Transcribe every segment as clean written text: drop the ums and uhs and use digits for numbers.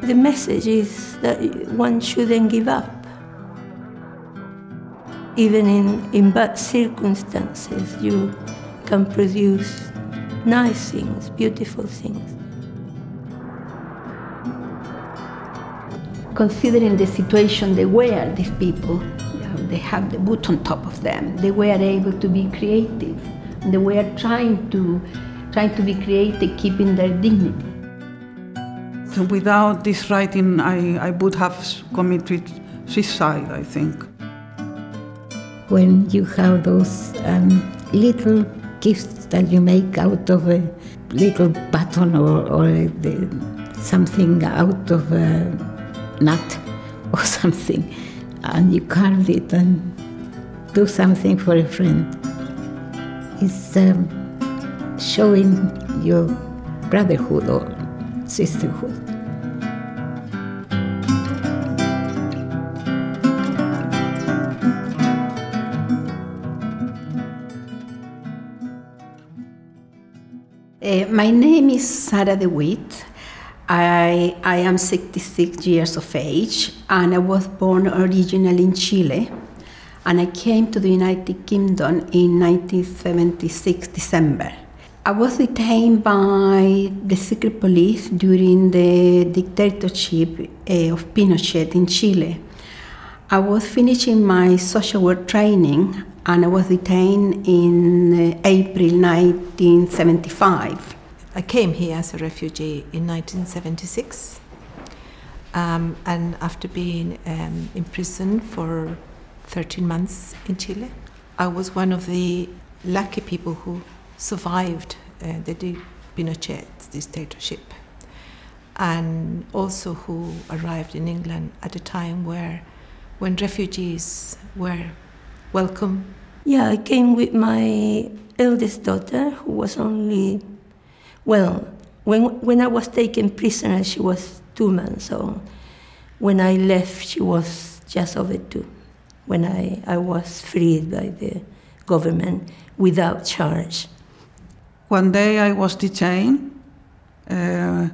The message is that one shouldn't give up. Even in bad circumstances, you can produce nice things, beautiful things. Considering the situation they were, these people, they have the boot on top of them. They were able to be creative. They were trying to be creative, keeping their dignity. So without this writing, I would have committed suicide, I think. When you have those little gifts that you make out of a little button or something out of a nut or something, and you carve it and do something for a friend, it's showing your brotherhood or sisterhood. My name is Sara DeWitt. I am 66 years of age, and I was born originally in Chile, and I came to the United Kingdom in 1976, December. I was detained by the secret police during the dictatorship of Pinochet in Chile. I was finishing my social work training, and I was detained in April 1975. I came here as a refugee in 1976, and after being in prison for 13 months in Chile, I was one of the lucky people who survived the Pinochet's dictatorship, and also who arrived in England at a time when refugees were welcome. Yeah, I came with my eldest daughter, who was only, well, when I was taken prisoner, she was 2 months old. When I left, she was just over 2, when I was freed by the government without charge. One day I was detained, and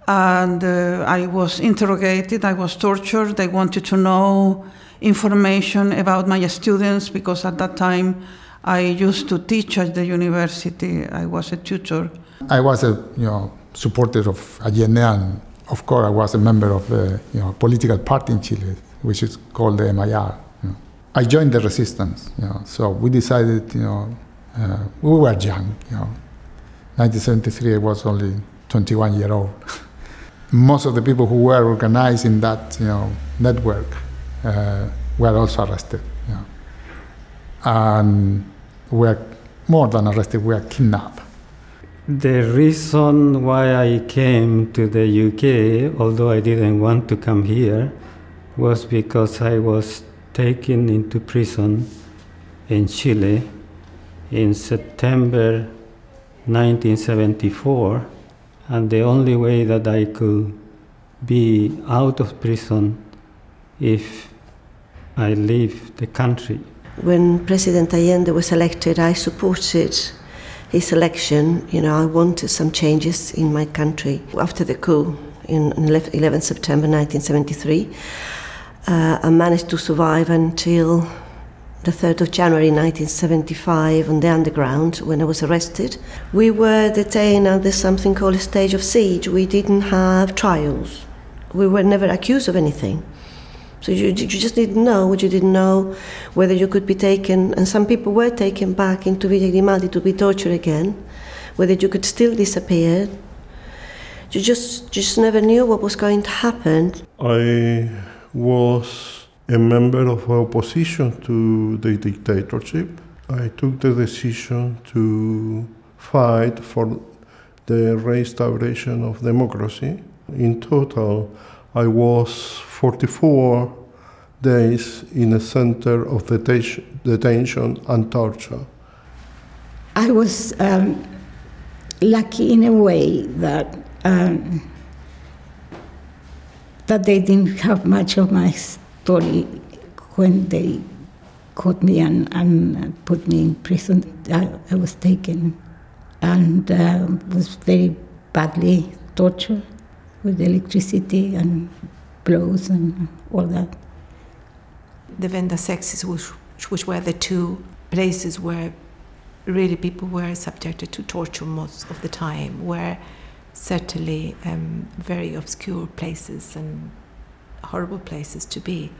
I was interrogated, I was tortured. They wanted to know information about my students, because at that time I used to teach at the university. I was a tutor. I was a supporter of Allende, and of course I was a member of a political party in Chile, which is called the MIR. I joined the resistance. So we decided. We were young. 1973, I was only 21 years old. Most of the people who were organized in that network were also arrested. And were more than arrested, we were kidnapped. The reason why I came to the UK, although I didn't want to come here, was because I was taken into prison in Chile in September 1974, and the only way that I could be out of prison if I leave the country. When President Allende was elected, I supported his election. I wanted some changes in my country. After the coup in 11 September 1973, I managed to survive until the 3rd of January 1975 on the underground, when I was arrested. We were detained under something called a stage of siege. We didn't have trials. We were never accused of anything. So you just didn't know what you didn't know, whether you could be taken, and some people were taken back into Villa Grimaldi to be tortured again, whether you could still disappear. You just never knew what was going to happen. I was a member of the opposition to the dictatorship. I took the decision to fight for the restoration of democracy. In total, I was 44 days in a center of detention and torture. I was lucky in a way that they didn't have much of my story when they caught me and put me in prison. I was taken and was very badly tortured. with electricity and blows and all that. The Venda sexes, which were the two places where really people were subjected to torture most of the time, were certainly very obscure places and horrible places to be.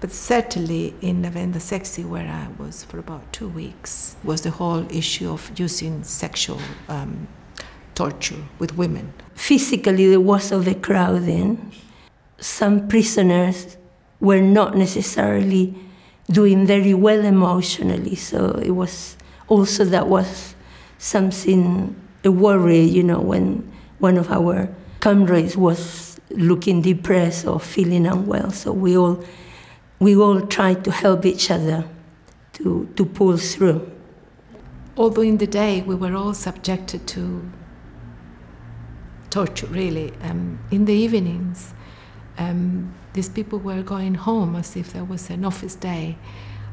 But certainly in La Venda Sexy, where I was for about 2 weeks, was the whole issue of using sexual torture with women. Physically, there was overcrowding. Some prisoners were not necessarily doing very well emotionally, so it was also that was something, a worry, you know, when one of our comrades was looking depressed or feeling unwell. So we all tried to help each other to pull through. Although in the day we were all subjected to torture, really, in the evenings, these people were going home as if there was an office day,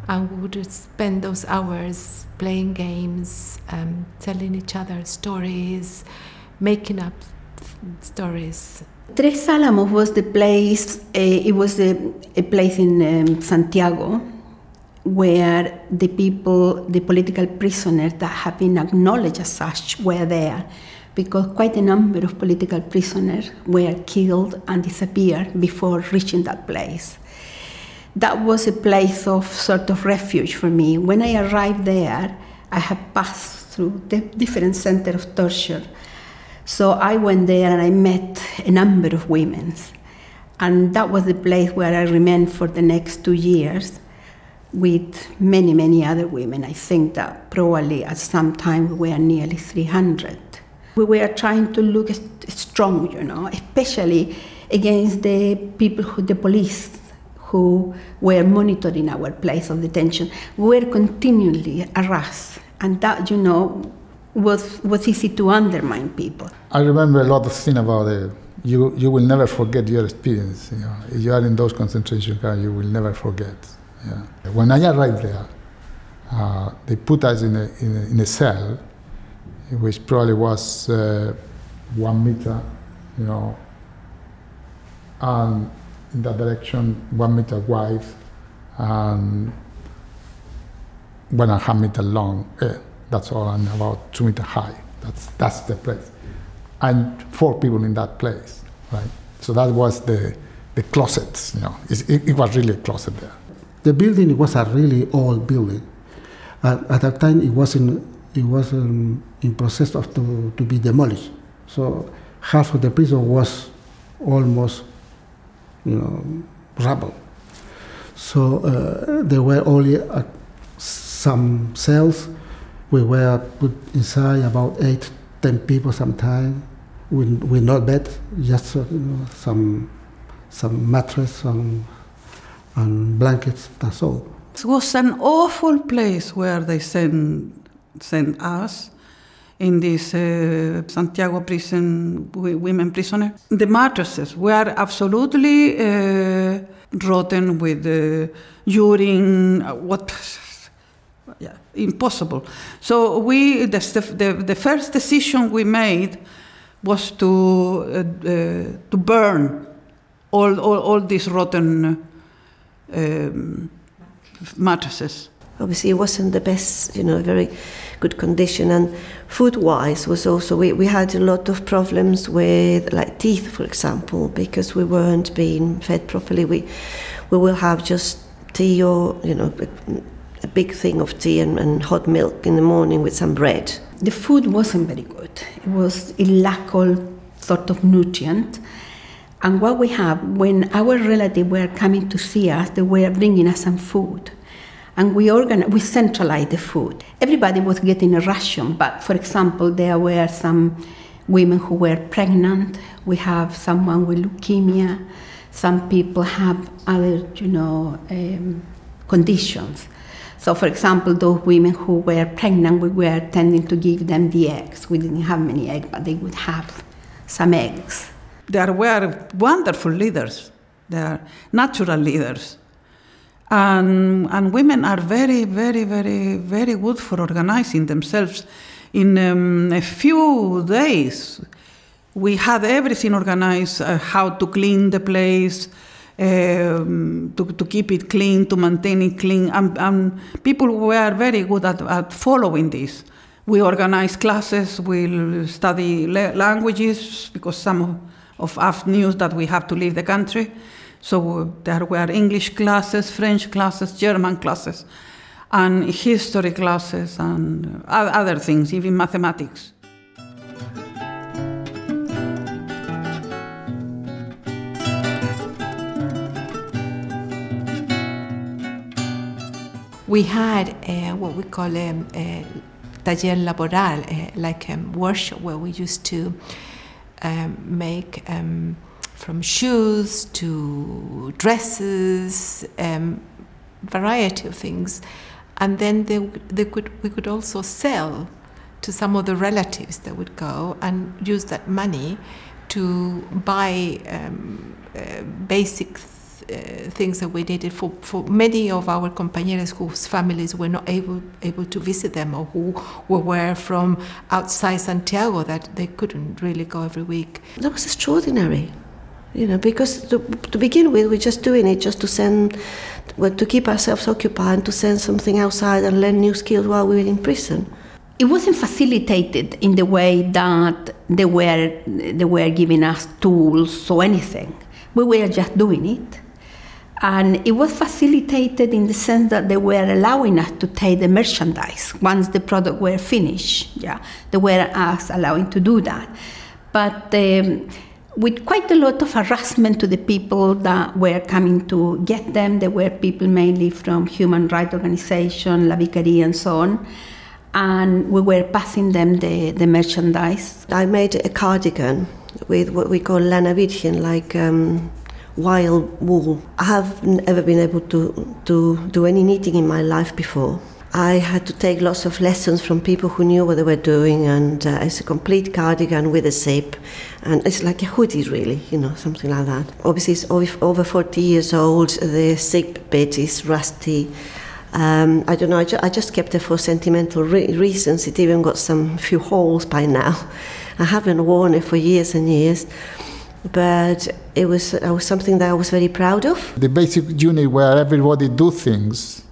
and we would spend those hours playing games, telling each other stories, making up stories. Tres Álamos was the place, it was a place in Santiago where the people, the political prisoners that have been acknowledged as such were there, because quite a number of political prisoners were killed and disappeared before reaching that place. That was a place of sort of refuge for me. When I arrived there, I had passed through the different centers of torture. So I went there and I met a number of women. And that was the place where I remained for the next 2 years with many, many other women. I think that probably at some time we were nearly 300. We were trying to look strong, you know, especially against the people the police who were monitoring our place of detention. We were continually harassed, and that, you know, was easy to undermine people. I remember a lot of things about it. You will never forget your experience. You know, if you are in those concentration camps, you will never forget. Yeah. When I arrived there, they put us in a cell, which probably was 1 meter, you know, and in that direction 1 meter wide and 1.5 meters long. That's all, and about 2 meters high. That's the place, and 4 people in that place, right? So that was the closets. You know, it was really a closet there. The building was a really old building. At that time, it was in process of to be demolished. So half of the prison was almost, you know, rubble. So there were only some cells. We were put inside about 8-10 people sometimes, with no bed, just some mattress and blankets. That's all. It was an awful place where they sent us in this Santiago prison, women prisoners. The mattresses were absolutely rotten with urine. Yeah, impossible. So the first decision we made was to burn all these rotten mattresses. Obviously, it wasn't the best, you know, very good condition. And food-wise was also, we had a lot of problems with, like, teeth, for example, because we weren't being fed properly. We will have just tea or, you know, a big thing of tea and hot milk in the morning with some bread. The food wasn't very good. It lacked all sort of nutrient. And what we have, when our relatives were coming to see us, they were bringing us some food. And we centralized the food. Everybody was getting a ration, but for example, there were some women who were pregnant. We have someone with leukemia. Some people have other, you know, conditions. So, for example, those women who were pregnant, we were tending to give them the eggs. We didn't have many eggs, but they would have some eggs. There were wonderful leaders. They are natural leaders. And women are very, very, very, very good for organizing themselves. In a few days, We had everything organized, how to clean the place, to keep it clean, to maintain it clean. And people were very good at following this. We organized classes, we'll study languages, because some of us knew that we have to leave the country. So there were English classes, French classes, German classes, and history classes, and other things, even mathematics. We had what we call a taller laboral, like a workshop where we used to make from shoes to dresses, variety of things, and then we could also sell to some of the relatives that would go and use that money to buy basic things that we needed for many of our compañeros whose families were not able to visit them, or who were from outside Santiago, that they couldn't really go every week. That was extraordinary, because to begin with, we're just doing it just to send, to keep ourselves occupied and to send something outside and learn new skills while we were in prison. It wasn't facilitated in the way that they were giving us tools or anything. We were just doing it. And it was facilitated in the sense that they were allowing us to take the merchandise once the product were finished. Yeah, they were us allowing to do that. But with quite a lot of harassment to the people that were coming to get them. There were people mainly from human rights organizations, La Vicaría and so on. And we were passing them the merchandise. I made a cardigan with what we call lana virgen, like wild wool. I haven't ever been able to do any knitting in my life before. I had to take lots of lessons from people who knew what they were doing, and it's a complete cardigan with a zip, and it's like a hoodie really, something like that. Obviously it's over 40 years old, the zip bit is rusty. I don't know, I just kept it for sentimental reasons. It even got some few holes by now. I haven't worn it for years and years, but it was something that I was very proud of. The basic unit where everybody do things,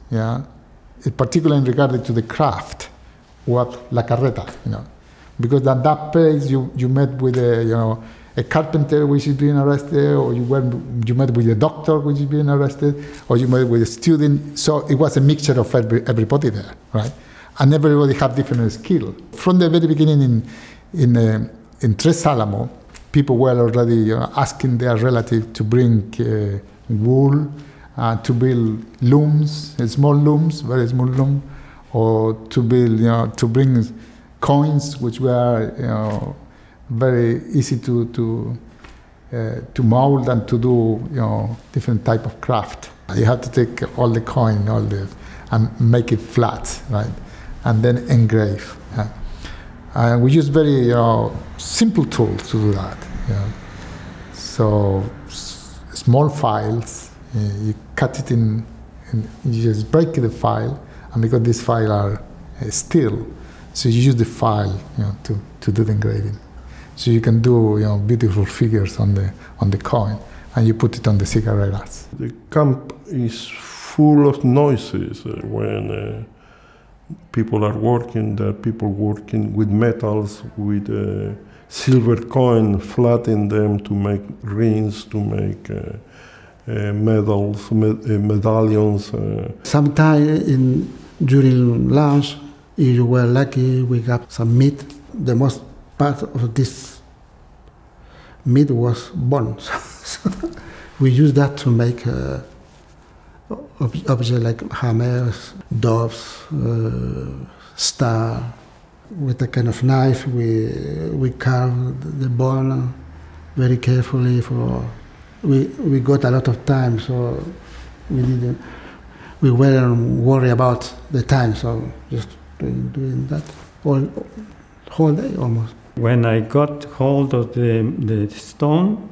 particularly in regard to the craft, was La Carreta, because at that place you met with a carpenter which is being arrested, or you met with a doctor which is being arrested, or you met with a student. So it was a mixture of everybody there, right? And everybody had different skill. From the very beginning in Tres Álamos, people were already asking their relatives to bring wool, to build looms, small looms, very small loom, or to build, to bring coins, which were very easy to mold and to do different type of craft. You have to take all the coin, and make it flat, right, and then engrave. And we use very simple tools to do that. So small files, you cut it in, you just break the file, and because these files are steel, so you use the file to do the engraving. So you can do beautiful figures on the coin, and you put it on the cigarettes. The camp is full of noises when people are working. There are people working with metals, with silver coin, flatten them to make rings, to make medals, medallions. Sometimes during lunch, if you were lucky, we got some meat. The most part of this meat was bones. So we use that to make objects like hammers, doves, star. With a kind of knife, we carve the bone very carefully. We got a lot of time, so we weren't worried about the time, so just doing that whole day almost. When I got hold of the stone,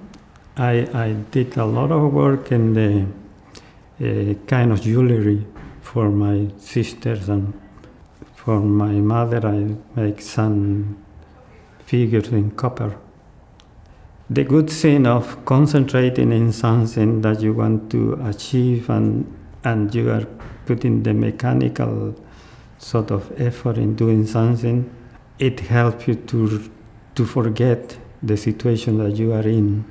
I did a lot of work in the kind of jewelry for my sisters, and for my mother I make some figures in copper. the good thing of concentrating in something that you want to achieve and you are putting the mechanical sort of effort in doing something, it helps you to forget the situation that you are in.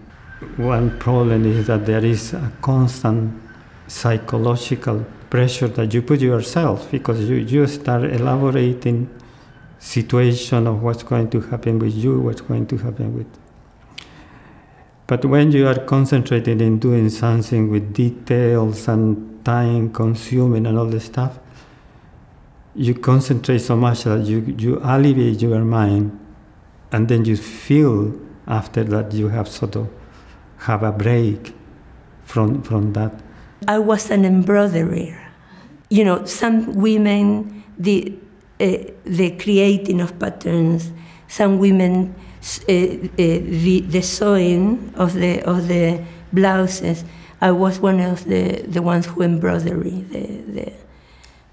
One problem is that there is a constant psychological pressure that you put yourself, because you start elaborating situation of what's going to happen with you, what's going to happen with. But when you are concentrated in doing something with details and time consuming and all this stuff, you concentrate so much that you alleviate your mind, and then you feel after that you have sort of have a break from that. I was an embroiderer. You know, some women, the creating of patterns, some women, the sewing of the blouses. I was one of the ones who embroidered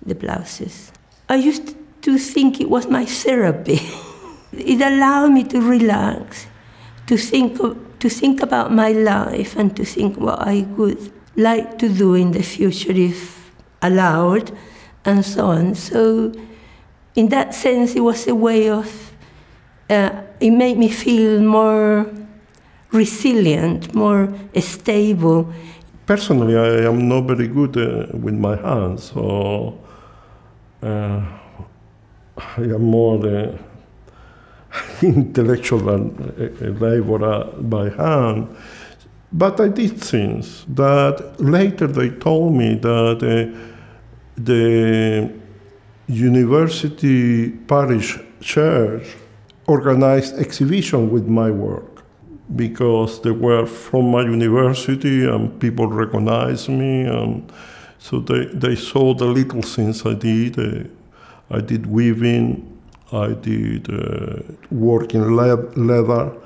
the blouses. I used to think it was my therapy. It allowed me to relax, to think about my life and to think what I would like to do in the future if allowed, and so on. So in that sense, it was a way of, it made me feel more resilient, more stable. Personally, I am not very good with my hands, so I am more intellectual than labor by hand. But I did things that later they told me that the university parish church organized exhibition with my work, because they were from my university and people recognized me, and so they saw the little things I did. I did weaving, I did work in leather.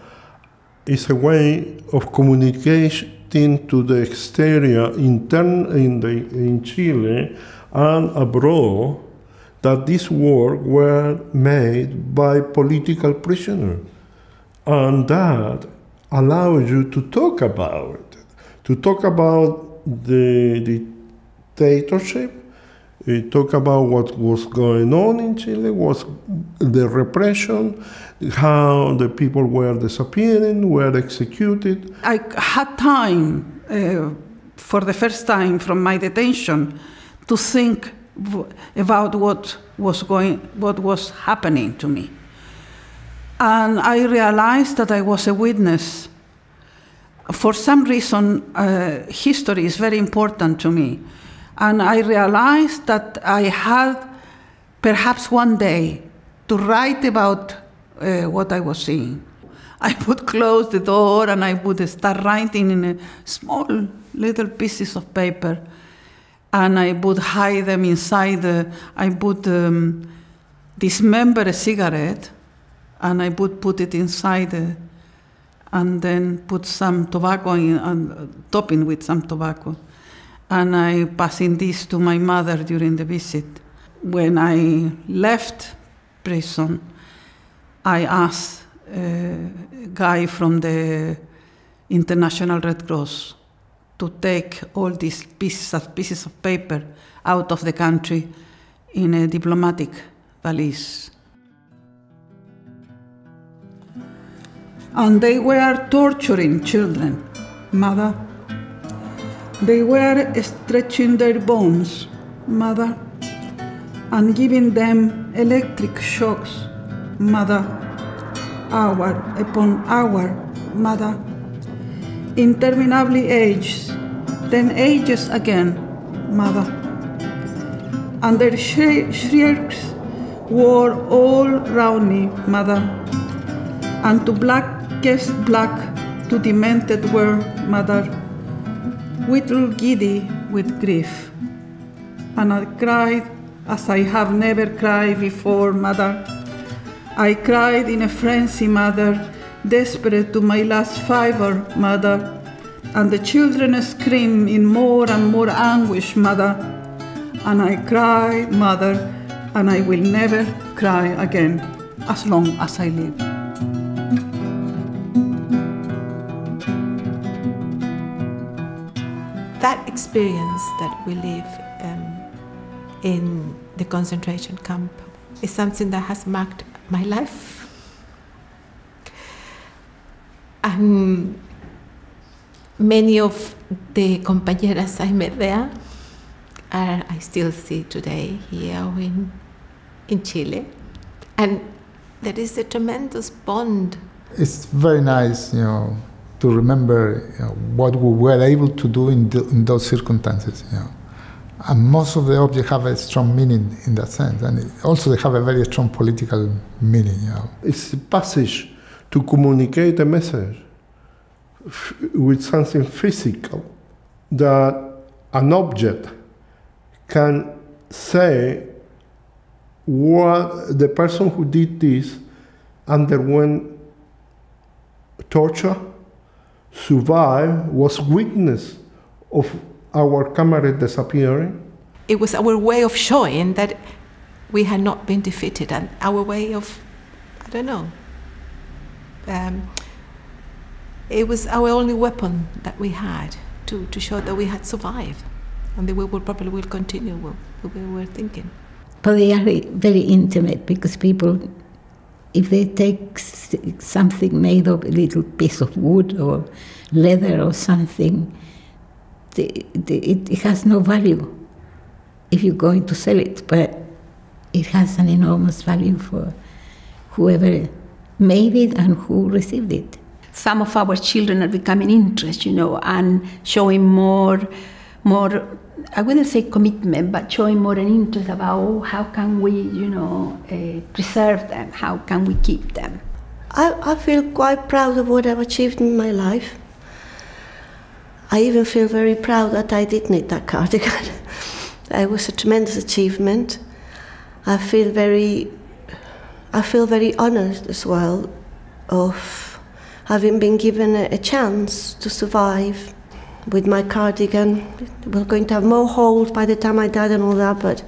It's a way of communicating to the exterior in Chile and abroad that this work were made by political prisoners, and that allows you to talk about the dictatorship, talk about what was going on in Chile, was the repression, how the people were disappearing, were executed. I had time, for the first time from my detention, to think about what was happening to me. And I realized that I was a witness. For some reason, history is very important to me. And I realized that I had perhaps one day to write about what I was seeing. I would close the door and I would start writing in a small little pieces of paper, and I would hide them inside. I would dismember a cigarette, and I would put it inside, and then put some tobacco in, and topping with some tobacco. And I passing this to my mother during the visit. When I left prison, I asked a guy from the International Red Cross to take all these pieces of paper out of the country in a diplomatic valise. And they were torturing children, mother. They were stretching their bones, mother, and giving them electric shocks, mother, hour upon hour, mother. Interminably ages, then ages again, mother. And their shrieks were all round me, mother, and to blackest black, to demented were, mother, whittle giddy with grief. And I cried as I have never cried before, mother. I cried in a frenzy, mother, desperate to my last fibre, mother. And the children screamed in more and more anguish, mother. And I cried, mother, and I will never cry again as long as I live. that experience that we live in the concentration camp is something that has marked my life. And many of the compañeras I met there I still see today here in Chile. And there is a tremendous bond. It's very nice, to remember what we were able to do in those circumstances. And most of the objects have a strong meaning in that sense, and also they have a very strong political meaning. It's a passage to communicate a message with something physical that an object can say what the person who did this underwent torture, survived, was witness of our comrade disappearing. It was our way of showing that we had not been defeated, and our way of, I don't know, it was our only weapon that we had to show that we had survived, and that we probably will continue what we were thinking. But they are very intimate, because people, if they take something made of a little piece of wood or leather or something, it has no value if you're going to sell it, but it has an enormous value for whoever made it and who received it. Some of our children are becoming interested, and showing more, I wouldn't say commitment, but showing more an interest about how can we, preserve them, how can we keep them. I feel quite proud of what I've achieved in my life. I even feel very proud that I did knit that cardigan. It was a tremendous achievement. I feel very honoured as well of having been given a chance to survive with my cardigan. We're going to have more holes by the time I die and all that, but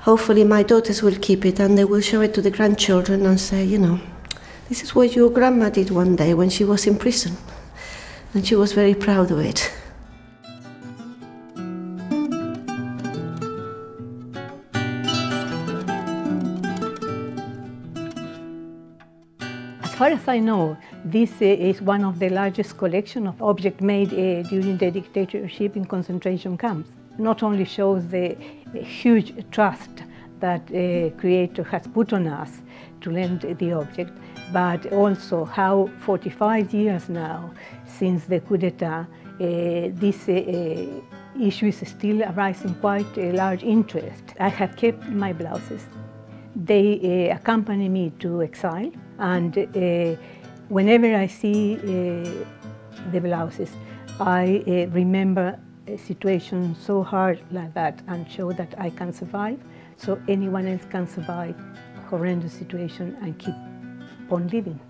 hopefully my daughters will keep it and they will show it to the grandchildren and say, this is what your grandma did one day when she was in prison. And she was very proud of it. As far as I know, this is one of the largest collections of objects made during the dictatorship in concentration camps. Not only shows the huge trust that Creator has put on us to lend the object, but also how 45 years now since the coup d'etat, this issue is still arising quite a large interest. I have kept my blouses. They accompany me to exile, and whenever I see the blouses, I remember a situation so hard like that and show that I can survive, so anyone else can survive a horrendous situation and keep on living.